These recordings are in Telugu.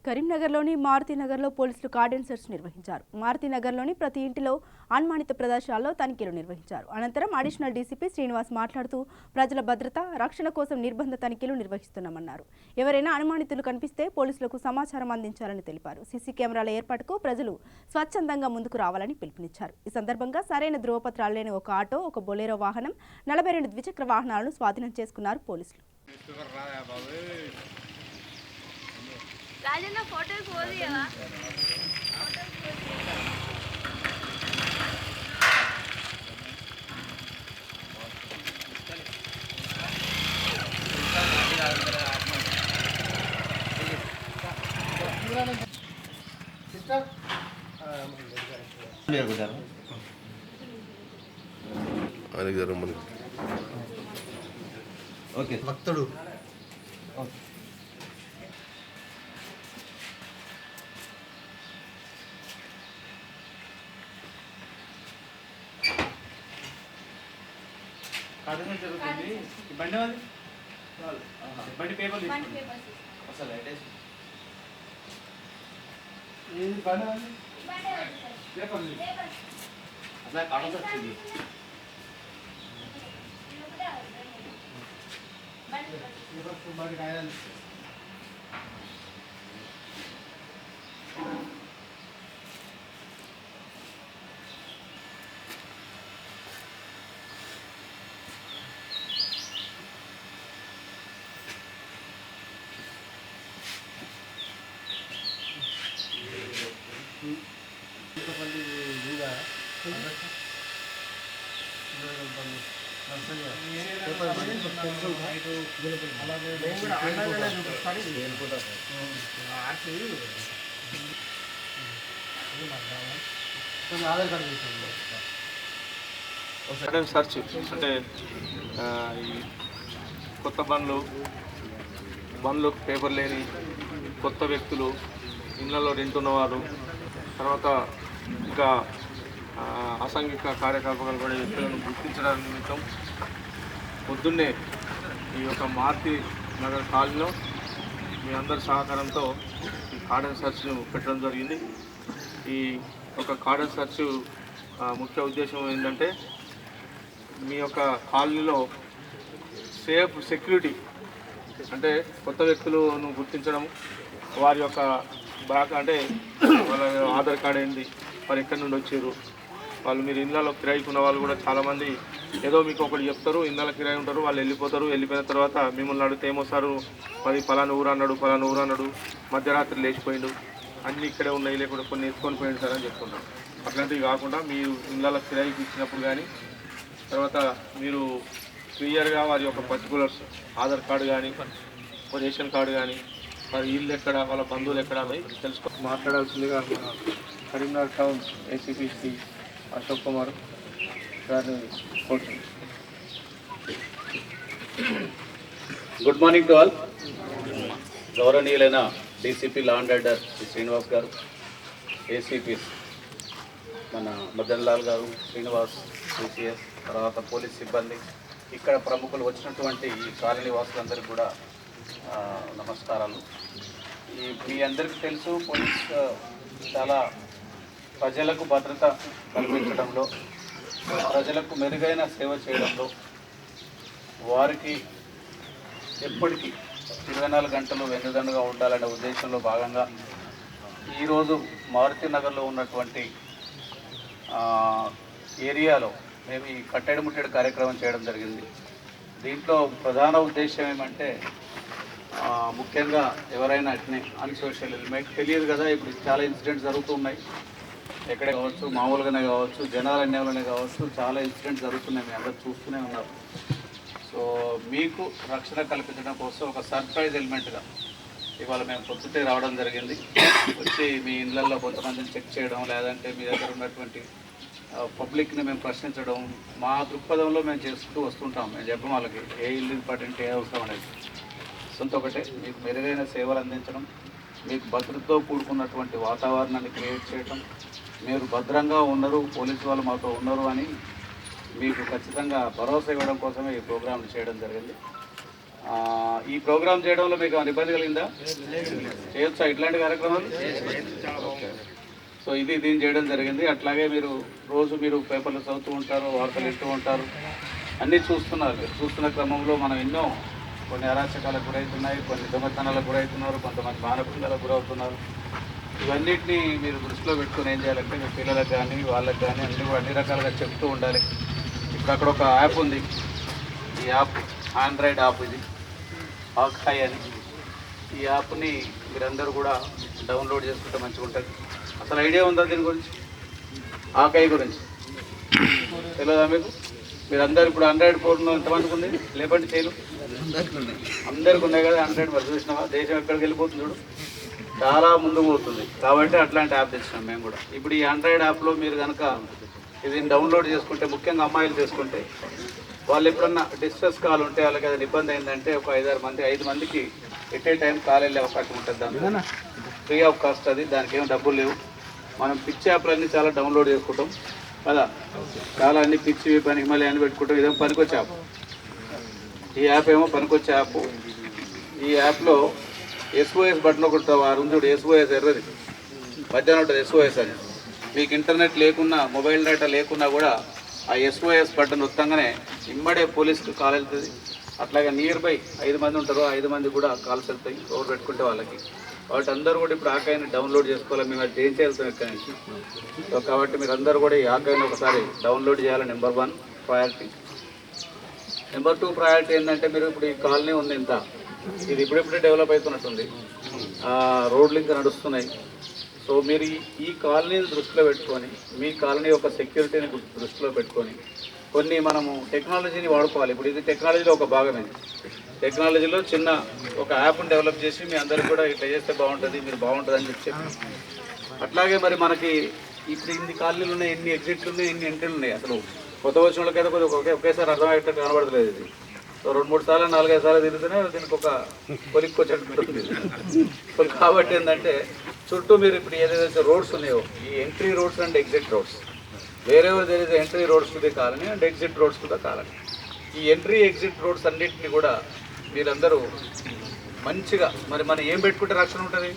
కరీంనగర్లోని మారుతినగర్లో పోలీసులు కార్డన్ సెర్చ్ నిర్వహించారు. మారుతినగర్లోని ప్రతి ఇంటిలో అనుమానిత ప్రదేశాల్లో తనిఖీలు నిర్వహించారు. అనంతరం అడిషనల్ డీసీపీ శ్రీనివాస్ మాట్లాడుతూ ప్రజల భద్రత, రక్షణ కోసం నిర్బంధ తనిఖీలు నిర్వహిస్తున్నామన్నారు. ఎవరైనా అనుమానితులు కనిపిస్తే పోలీసులకు సమాచారం అందించాలని తెలిపారు. సీసీ కెమెరాల ఏర్పాటుకు ప్రజలు స్వచ్ఛందంగా ముందుకు రావాలని పిలుపునిచ్చారు. ఈ సందర్భంగా సరైన ధృవపత్రాలు లేని ఒక ఆటో, ఒక బొలెరో వాహనం, 42 ద్విచక్ర వాహనాలను స్వాధీనం చేసుకున్నారు పోలీసులు. రాజన్న ఫోటో పోదియవా ఓకే భక్తుడు జరుగుతుంది బండి వాళ్ళు బండి పేపర్ అసలు ఏది బండి వాళ్ళు పేపర్ అట్లా కావడం వచ్చింది బండి కాయాలి సడన్ సర్చ్ అంటే ఈ కొత్త బండ్లు పేపర్ లేని కొత్త వ్యక్తులు, ఇళ్లలో రెంటున్నవారు, తర్వాత ఇంకా అసాంఘిక కార్యకలాపాలు కూడా వ్యక్తులను గుర్తించడానికి నిమిత్తం పొద్దున్నే ఈ యొక్క మారుతి నగర్ కాలనీలో మీ అందరి సహకారంతో ఈ కార్డన్ సెర్చ్ను పెట్టడం జరిగింది. ఈ యొక్క కార్డన్ సెర్చ్ ముఖ్య ఉద్దేశం ఏంటంటే మీ యొక్క కాలనీలో సెక్యూరిటీ అంటే కొత్త వ్యక్తులను గుర్తించడం, వారి యొక్క అంటే వాళ్ళ ఆధార్ కార్డు ఏంది, వారు ఎక్కడి నుండి వచ్చారు, వాళ్ళు మీరు ఇళ్ళలో కిరాయికి ఉన్న వాళ్ళు కూడా చాలామంది ఏదో మీకు ఒకటి చెప్తారు, ఇళ్ళ కిరాయి ఉంటారు, వాళ్ళు వెళ్ళిపోతారు. వెళ్ళిపోయిన తర్వాత మిమ్మల్ని అడిగితే ఏమోసారు మరి పలానా ఊరు అన్నాడు, మధ్యరాత్రి లేచిపోయిండు, అన్నీ ఇక్కడే ఉన్నాయి, లేకుండా కొన్ని ఎత్తుకొని పోయింది సార్ అని చెప్తున్నారు. అట్లాంటివి కాకుండా మీరు ఇళ్ళ కిరాయికి ఇచ్చినప్పుడు కానీ, తర్వాత మీరు క్లియర్గా వారి యొక్క పర్టికులర్స్ ఆధార్ కార్డు కానీ, రేషన్ కార్డు కానీ, వారి ఇల్లు ఎక్కడ, వాళ్ళ బంధువులు ఎక్కడ అని మాట్లాడాల్సిందిగా మన కరీంనగర్ టౌన్ ఏసీపీ శ్రీ అశోక్ కుమార్ గారిని కోరుతున్నాను. Good morning to all. గౌరవనీయులైన DCP law and order Srinivas గారు, ఏసీపీస్ మన మదన్లాల్ గారు, శ్రీనివాస్ సిసిఎస్, తర్వాత పోలీస్ సిబ్బంది, ఇక్కడ ప్రముఖులు వచ్చినటువంటి ఈ కాలనీ వాసులందరికీ కూడా నమస్కారాలు. మీ అందరికీ తెలుసు, పోలీస్ చాలా ప్రజలకు భద్రత కల్పించడంలో, ప్రజలకు మెరుగైన సేవ చేయడంలో, వారికి ఎప్పటికీ 24 గంటలు వెన్నుదన్నుగా ఉండాలనే ఉద్దేశంలో భాగంగా ఈరోజు మారుతి నగర్లో ఉన్నటువంటి ఏరియాలో మేము ఈ కట్టెడు ముట్టెడు కార్యక్రమం చేయడం జరిగింది. దీంట్లో ప్రధాన ఉద్దేశం ఏమంటే ముఖ్యంగా ఎవరైనా అట్నే అన్సోషల్ ఎలిమెంట్ తెలియదు కదా, ఇప్పుడు చాలా ఇన్సిడెంట్స్ జరుగుతున్నాయి, ఎక్కడే కావచ్చు, మామూలుగానే కావచ్చు, జనాలన్యంలోనే కావచ్చు, చాలా ఇన్సిడెంట్స్ జరుగుతున్నాయి, మీ అందరూ చూస్తూనే ఉన్నారు. సో మీకు రక్షణ కల్పించడం కోసం ఒక సర్ప్రైజ్ ఎలిమెంట్గా ఇవాళ మేము పొద్దుటే రావడం జరిగింది. వచ్చి మీ ఇళ్ళల్లో కొంతమందిని చెక్ చేయడం, లేదంటే మీ దగ్గర ఉన్నటువంటి పబ్లిక్ని మేము ప్రశ్నించడం, మా దృక్పథంలో మేము చేస్తూ వస్తుంటాం. మేము చెప్పం వాళ్ళకి ఏ ఇల్లు ఇంపార్టెంట్, ఏ అవసరం అనేది. సొంత ఒకటే మీకు మెరుగైన సేవలు అందించడం, మీకు భద్రతతో కూడుకున్నటువంటి వాతావరణాన్ని క్రియేట్ చేయడం, మీరు భద్రంగా ఉన్నారు, పోలీసు వాళ్ళు మాతో ఉన్నారు అని మీకు ఖచ్చితంగా భరోసా ఇవ్వడం కోసమే ఈ ప్రోగ్రాంలు చేయడం జరిగింది. ఈ ప్రోగ్రామ్ చేయడంలో మీకు ఏమైనా ఇబ్బంది కలిగిందా? చేయొచ్చా ఇట్లాంటి కార్యక్రమాలు? సో ఇది దీన్ని చేయడం జరిగింది. అట్లాగే మీరు రోజు పేపర్లు చదువుతూ ఉంటారు, వార్తలు ఇస్తూ ఉంటారు, అన్నీ చూస్తున్నారు. చూస్తున్న క్రమంలో మనం ఎన్నో కొన్ని అరాచకాలకు గురవుతున్నాయి, కొన్ని దొంగతనాలకు గురవుతున్నారు, కొంతమంది మానపిల్లలకు గురవుతున్నారు. ఇవన్నిటిని మీరు దృష్టిలో పెట్టుకుని ఏం చేయాలంటే మీ పిల్లలకు కానీ వాళ్ళకి కానీ అన్ని రకాలుగా చెప్తూ ఉండాలి. ఇప్పుడు అక్కడ ఒక యాప్ ఉంది. ఈ యాప్ ఆండ్రాయిడ్ యాప్, ఇది ఆకాయ్ అని. ఈ యాప్ని మీరందరూ కూడా డౌన్లోడ్ చేసుకుంటే మంచిగా ఉంటుంది. అసలు ఐడియా ఉందా దీని గురించి? ఆకాయ్ గురించి తెలియదా మీకు? మీరందరూ ఇప్పుడు ఆండ్రాయిడ్ ఫోన్ ఎంతమందికి ఉంది? లేపండి చేయలు. అందరికి ఉన్నాయి కదా ఆండ్రాయిడ్. మరి చూసినావా దేశం ఎక్కడికి వెళ్ళిపోతుంది చూడు, చాలా ముందుకు పోతుంది. కాబట్టి అట్లాంటి యాప్ తెచ్చినాం మేము కూడా. ఇప్పుడు ఈ ఆండ్రాయిడ్ యాప్లో మీరు కనుక ఇది డౌన్లోడ్ చేసుకుంటే, ముఖ్యంగా అమ్మాయిలు చేసుకుంటే, వాళ్ళు ఎప్పుడన్నా డిస్ట్రెస్ కాల్ ఉంటే వాళ్ళకి అది ఇబ్బంది అయిందంటే ఒక 5 మందికి ఎట్ ఏ టైం కాల్ వెళ్ళే అవకాశం ఉంటుంది. దాని ఫ్రీ ఆఫ్ కాస్ట్ అది, దానికి ఏం డబ్బులు లేవు. మనం పిచ్చి యాప్లన్నీ చాలా డౌన్లోడ్ చేసుకుంటాం కదా, చాలా అన్ని పిచ్చి పనికి మళ్ళీ అని పెట్టుకుంటాం. ఇదేమో పనికొచ్చే యాప్. ఈ యాప్ ఏమో పనికొచ్చే యాప్. ఈ యాప్లో SOS బటన్ ఒకటి ఉంది, SOS ఎర్రది మధ్యాహ్నం ఉంటుంది. SOS అని మీకు ఇంటర్నెట్ లేకున్నా, మొబైల్ డేటా లేకున్నా కూడా ఆ SOS బటన్ వస్తాగానే ఇమ్మడే పోలీస్కి కాల్ వెళ్తుంది. అట్లాగే నియర్ బై 5 మంది ఉంటారు, 5 మంది కూడా కాల్స్ వెళ్తాయి ఎవరు పెట్టుకుంటే వాళ్ళకి. కాబట్టి అందరూ కూడా ఇప్పుడు ఆకాయని డౌన్లోడ్ చేసుకోవాలి. మేము అది ఏం చేయాల్సిన ఎక్కడి నుంచి. సో కాబట్టి మీరు అందరూ కూడా ఈ ఆకాయని ఒకసారి డౌన్లోడ్ చేయాలి. Number 1 priority. నెంబర్ 2 ప్రయారిటీ ఏంటంటే, మీరు ఇప్పుడు ఈ కాలనీ ఉంది ఇంత, ఇది ఇప్పుడిప్పుడే డెవలప్ అవుతున్నట్టుంది, రోడ్లు ఇంకా నడుస్తున్నాయి. సో మీరు ఈ కాలనీని దృష్టిలో పెట్టుకొని, మీ కాలనీ యొక్క సెక్యూరిటీని దృష్టిలో పెట్టుకొని కొన్ని మనము టెక్నాలజీని వాడుకోవాలి. ఇప్పుడు ఇది టెక్నాలజీలో ఒక భాగమే. టెక్నాలజీలో చిన్న ఒక యాప్ని డెవలప్ చేసి మీ అందరికీ కూడా ఇట్లా చేస్తే బాగుంటుంది, మీరు బాగుంటుంది అని చెప్పి. అట్లాగే మరి మనకి ఇప్పుడు ఇన్ని కాలనీలు ఉన్నాయి, ఎన్ని ఎగ్జిట్లు ఉన్నాయి, ఎన్ని ఎంట్రీలు ఉన్నాయి. అసలు కొత్త వచ్చిన వాళ్ళకైతే కొద్దిగా ఒకేసారి అర్థమయ్యేటట్టు కనబడలేదు ఇది. సో 2-3 సార్లు 4-5 సార్లు తిరుగుతూనే దీనికి ఒక కొలిక్కి వచ్చేటట్టు. సో కాబట్టి ఏంటంటే చుట్టూ మీరు ఇప్పుడు ఏదైతే రోడ్స్ ఉన్నాయో, ఈ entry roads and exit roads, wherever there is entry roads to the colony and exit roads to the colony. ఈ ఎంట్రీ ఎగ్జిట్ రోడ్స్ అన్నింటినీ కూడా మీరందరూ మంచిగా, మరి మనం ఏం పెట్టుకుంటే రక్షణ ఉంటుంది?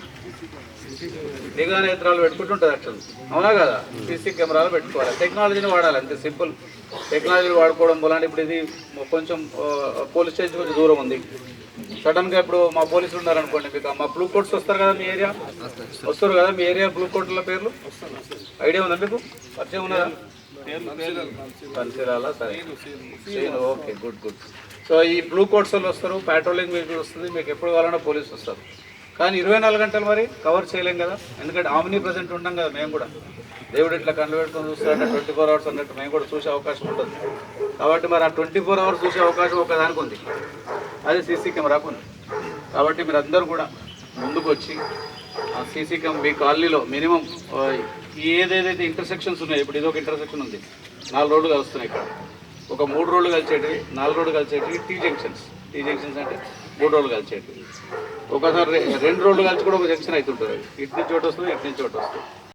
నిఘా నేత్రాలు పెట్టుకుంటూ ఉంటుంది రక్షణ, అవునా కదా? CC కెమెరాలు పెట్టుకోవాలి, టెక్నాలజీని వాడాలి, అంతే సింపుల్. టెక్నాలజీ వాడుకోవడం వల్ల ఇప్పుడు ఇది కొంచెం పోలీస్ స్టేషన్ కొంచెం దూరం ఉంది. సడన్గా ఇప్పుడు మా పోలీసులు ఉన్నారనుకోండి, మీకు మా బ్లూ కోట్స్ వస్తారు కదా, మీ ఏరియా వస్తారు కదా, మీ ఏరియా బ్లూ కోట్ల పేర్లు ఐడియా ఉందా మీకు? పరిచయం ఉన్నదా? పరిచయాలా? సరే, ఓకే, గుడ్. సో ఈ బ్లూ కోట్స్ వాళ్ళు వస్తారు, పెట్రోలింగ్ మీకు వస్తుంది, మీకు ఎప్పుడు కావాలన్నా పోలీసు వస్తారు. కానీ 24 గంటలు మరి కవర్ చేయలేం కదా, ఎందుకంటే ఆమ్ని ప్రజెంట్ ఉంటాం కదా మేము కూడా. దేవుడు ఇట్లా కళ్ళు పెట్టుకొని చూస్తారంటే 24 అవర్స్ అన్నట్టు మేము కూడా చూసే అవకాశం ఉంటుంది. కాబట్టి మరి ఆ 24 అవర్స్ చూసే అవకాశం ఒకదానికి ఉంది, అది CC కెమెరాకు ఉంది. కాబట్టి మీరు అందరూ కూడా ముందుకు వచ్చి ఆ CC కెమెరా మీ కాలనీలో మినిమం ఏదేదైతే ఇంటర్సెక్షన్స్ ఉన్నాయో, ఇప్పుడు ఇది ఒక ఇంటర్సెక్షన్ ఉంది, 4 రోడ్లు కలుస్తున్నాయి ఇక్కడ, ఒక 3 రోడ్లు కలిసేటివి, 4 రోడ్లు కలిసేటివి టీ జంక్షన్స్ అంటే 3 రోడ్లు కలిసేటివి. ఒకసారి 2 రోడ్లు కలిసి కూడా ఒక జంక్షన్ అవుతుంటుంది. ఇటు నుంచి చోటు వస్తుంది, ఇటు నుంచి చోటు వస్తుంది.